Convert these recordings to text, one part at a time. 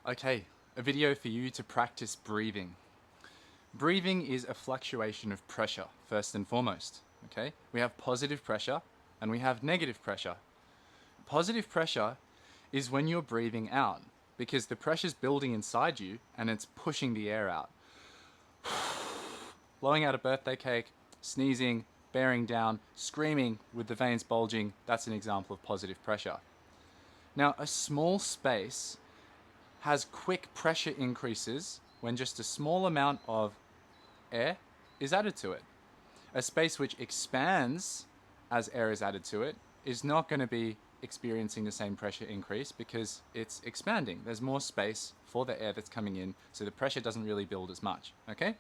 Okay, a video for you to practice breathing. Breathing is a fluctuation of pressure, first and foremost. Okay, we have positive pressure and we have negative pressure. Positive pressure is when you're breathing out because the pressure's building inside you and it's pushing the air out. Blowing out a birthday cake, sneezing, bearing down, screaming with the veins bulging, that's an example of positive pressure. Now, a small space has quick pressure increases when just a small amount of air is added to it. A space which expands as air is added to it is not going to be experiencing the same pressure increase because it's expanding. There's more space for the air that's coming in, so the pressure doesn't really build as much, okay?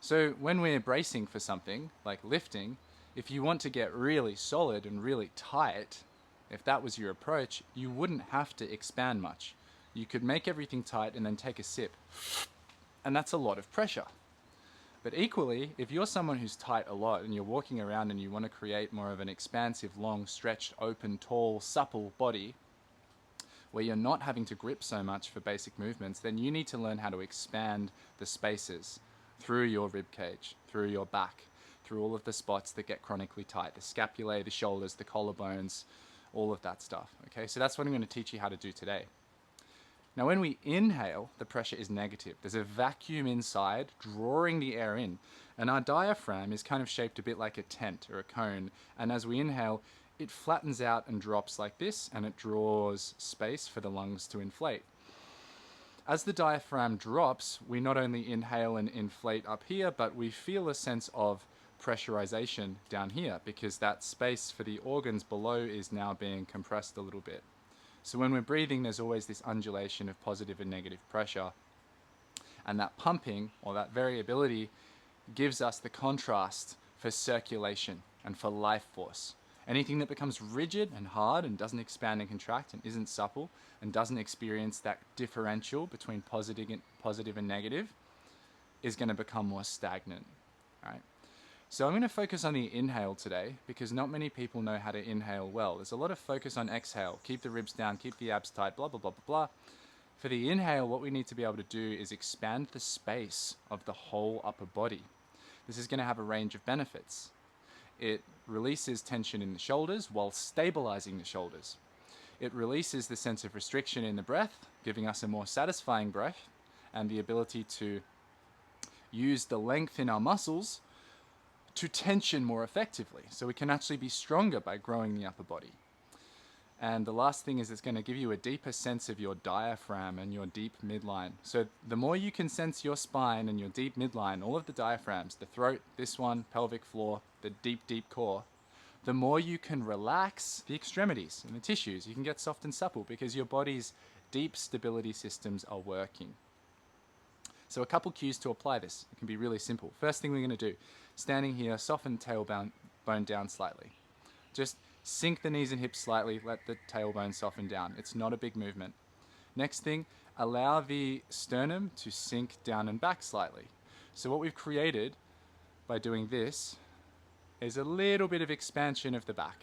So when we're bracing for something, like lifting, if you want to get really solid and really tight, if that was your approach, you wouldn't have to expand much. You could make everything tight and then take a sip, and that's a lot of pressure. But equally, if you're someone who's tight a lot and you're walking around and you want to create more of an expansive, long, stretched, open, tall, supple body, where you're not having to grip so much for basic movements, then you need to learn how to expand the spaces through your rib cage, through your back, through all of the spots that get chronically tight, the scapulae, the shoulders, the collarbones, all of that stuff. Okay, so that's what I'm going to teach you how to do today. Now, when we inhale, the pressure is negative. There's a vacuum inside drawing the air in, and our diaphragm is kind of shaped a bit like a tent or a cone, and as we inhale, it flattens out and drops like this, and it draws space for the lungs to inflate. As the diaphragm drops, we not only inhale and inflate up here, but we feel a sense of pressurization down here because that space for the organs below is now being compressed a little bit. So when we're breathing, there's always this undulation of positive and negative pressure. And that pumping, or that variability, gives us the contrast for circulation and for life force. Anything that becomes rigid and hard and doesn't expand and contract and isn't supple and doesn't experience that differential between positive and negative is going to become more stagnant. All right? So I'm going to focus on the inhale today because not many people know how to inhale well. There's a lot of focus on exhale. Keep the ribs down, keep the abs tight, blah, blah, blah, blah, blah. For the inhale, what we need to be able to do is expand the space of the whole upper body. This is going to have a range of benefits. It releases tension in the shoulders while stabilizing the shoulders. It releases the sense of restriction in the breath, giving us a more satisfying breath and the ability to use the length in our muscles to tension more effectively. So we can actually be stronger by growing the upper body. And the last thing is it's going to give you a deeper sense of your diaphragm and your deep midline. So the more you can sense your spine and your deep midline, all of the diaphragms, the throat, this one, pelvic floor, the deep, deep core, the more you can relax the extremities and the tissues. You can get soft and supple because your body's deep stability systems are working. So a couple cues to apply this. It can be really simple. First thing we're going to do, standing here, soften tailbone down slightly. Just sink the knees and hips slightly, let the tailbone soften down. It's not a big movement. Next thing, allow the sternum to sink down and back slightly. So what we've created by doing this is a little bit of expansion of the back.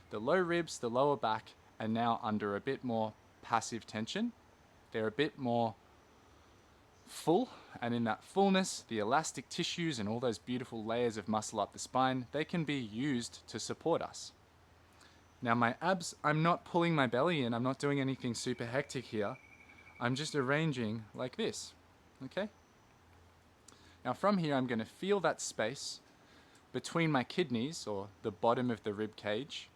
The low ribs, the lower back are now under a bit more passive tension. They're a bit more full, and in that fullness, the elastic tissues and all those beautiful layers of muscle up the spine, they can be used to support us. Now my abs, I'm not pulling my belly in, I'm not doing anything super hectic here. I'm just arranging like this, okay? Now from here, I'm going to feel that space between my kidneys, or the bottom of the rib cage,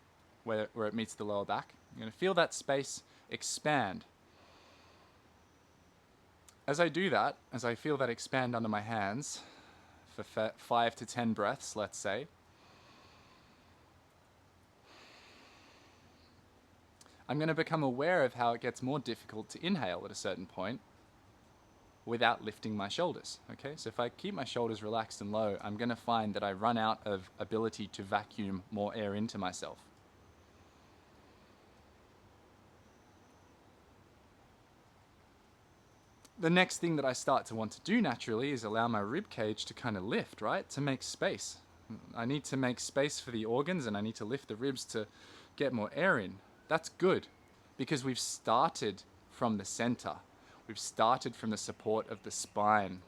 where it meets the lower back. I'm going to feel that space expand. As I do that, as I feel that expand under my hands for 5 to 10 breaths, let's say, I'm going to become aware of how it gets more difficult to inhale at a certain point without lifting my shoulders. Okay, so if I keep my shoulders relaxed and low, I'm going to find that I run out of ability to vacuum more air into myself. The next thing that I start to want to do naturally is allow my rib cage to kind of lift, right? To make space. I need to make space for the organs and I need to lift the ribs to get more air in. That's good because we've started from the center. We've started from the support of the spine.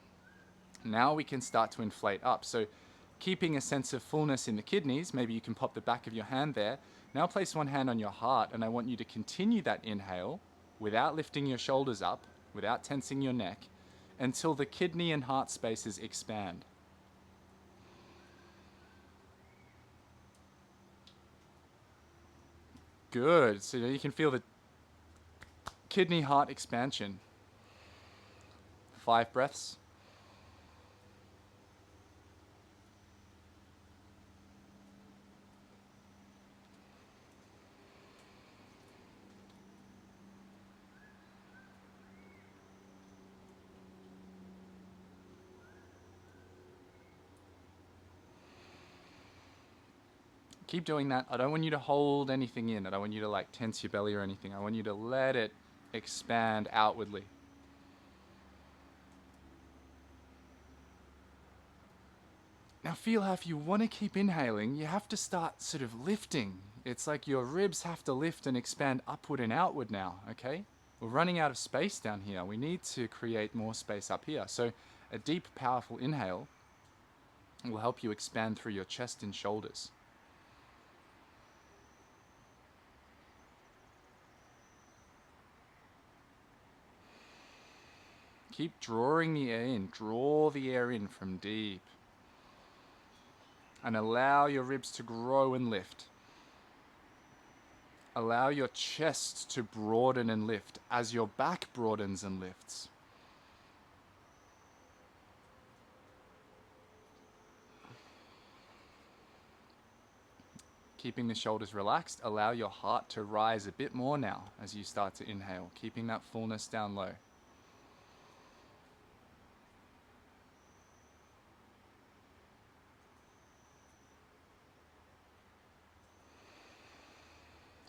Now we can start to inflate up. So keeping a sense of fullness in the kidneys, maybe you can pop the back of your hand there. Now place one hand on your heart, and I want you to continue that inhale without lifting your shoulders up, without tensing your neck, until the kidney and heart spaces expand. Good. So you can feel the kidney heart expansion. 5 breaths. Keep doing that. I don't want you to hold anything in. I don't want you to like tense your belly or anything. I want you to let it expand outwardly. Now feel how if you want to keep inhaling, you have to start sort of lifting. It's like your ribs have to lift and expand upward and outward now, okay? We're running out of space down here. We need to create more space up here. So a deep, powerful inhale will help you expand through your chest and shoulders. Keep drawing the air in. Draw the air in from deep. And allow your ribs to grow and lift. Allow your chest to broaden and lift as your back broadens and lifts. Keeping the shoulders relaxed, allow your heart to rise a bit more now as you start to inhale, keeping that fullness down low.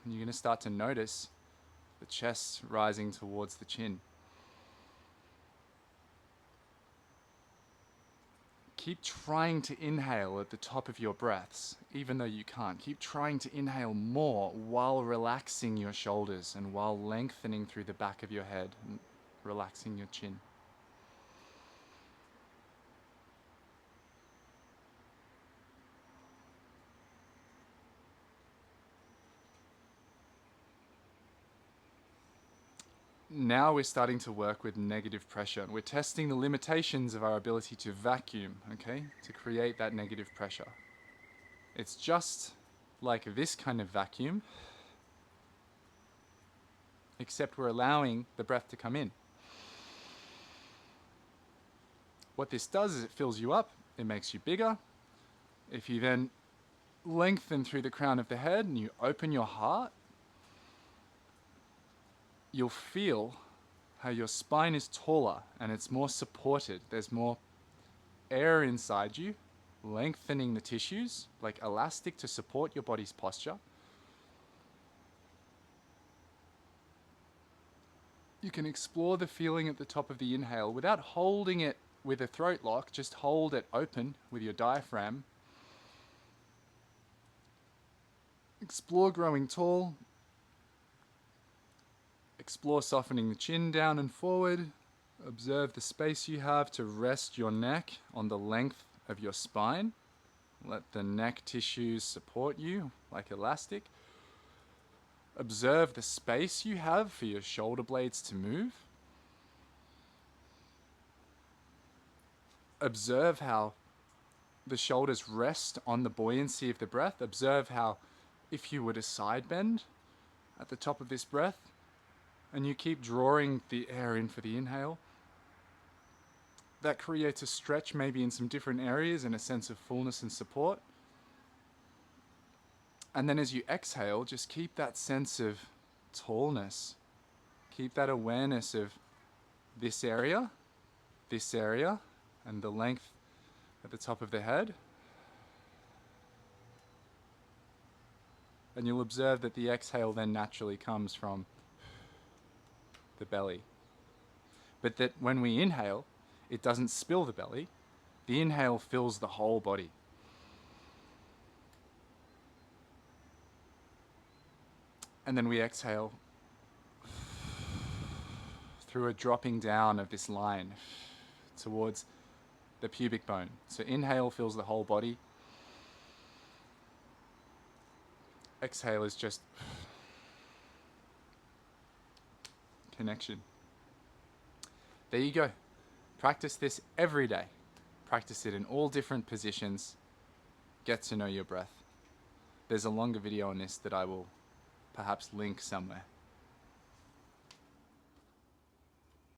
And you're going to start to notice the chest rising towards the chin. Keep trying to inhale at the top of your breaths, even though you can't. Keep trying to inhale more while relaxing your shoulders and while lengthening through the back of your head and relaxing your chin. Now we're starting to work with negative pressure, and we're testing the limitations of our ability to vacuum, okay, to create that negative pressure. It's just like this kind of vacuum, except we're allowing the breath to come in. What this does is it fills you up, it makes you bigger. If you then lengthen through the crown of the head and you open your heart, you'll feel how your spine is taller and it's more supported. There's more air inside you, lengthening the tissues, like elastic to support your body's posture. You can explore the feeling at the top of the inhale without holding it with a throat lock. Just hold it open with your diaphragm. Explore growing tall. Explore softening the chin down and forward. Observe the space you have to rest your neck on the length of your spine. Let the neck tissues support you like elastic. Observe the space you have for your shoulder blades to move. Observe how the shoulders rest on the buoyancy of the breath. Observe how if you were to side bend at the top of this breath, and you keep drawing the air in for the inhale, that creates a stretch maybe in some different areas and a sense of fullness and support. And then as you exhale, just keep that sense of tallness. Keep that awareness of this area, and the length at the top of the head. And you'll observe that the exhale then naturally comes from the belly. But that when we inhale, it doesn't spill the belly. The inhale fills the whole body. And then we exhale through a dropping down of this line towards the pubic bone. So inhale fills the whole body. Exhale is just connection. There you go. Practice this every day. Practice it in all different positions. Get to know your breath. There's a longer video on this that I will perhaps link somewhere.